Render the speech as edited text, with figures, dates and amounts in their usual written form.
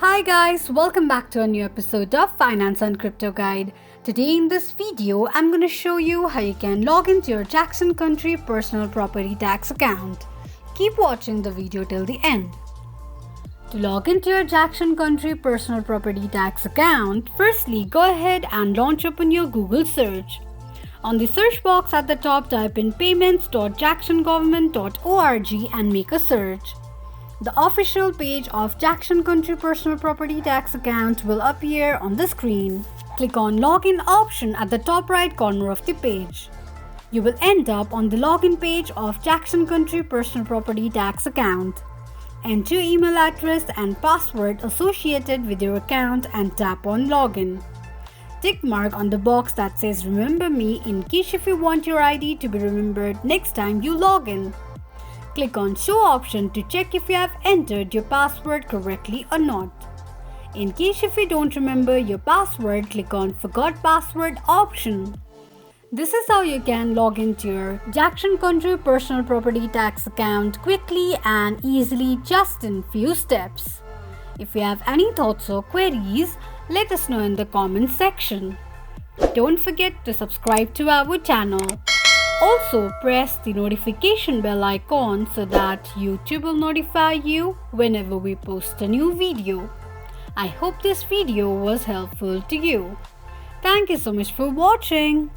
Hi guys, welcome back to a new episode of Finance and Crypto Guide. Today in this video, I'm going to show you how you can log into your Jackson Country personal property tax account. Keep watching the video till the end. To log into your Jackson Country personal property tax account, firstly go ahead and launch open your Google search. On the search box at the top, type in payments.jacksongovernment.org and make a search. The official page of Jackson Country Personal Property Tax account will appear on the screen. Click on Login option at the top right corner of the page. You will end up on the login page of Jackson Country Personal Property Tax account. Enter your email address and password associated with your account and tap on Login. Tick mark on the box that says Remember Me in case if you want your ID to be remembered next time you log in. Click on Show option to check if you have entered your password correctly or not. In case if you don't remember your password, click on Forgot Password option. This is how you can log into your Jackson Country Personal Property Tax account quickly and easily just in few steps. If you have any thoughts or queries, let us know in the comments section. Don't forget to subscribe to our channel. Also, press the notification bell icon so that YouTube will notify you whenever we post a new video. I hope this video was helpful to you. Thank you so much for watching.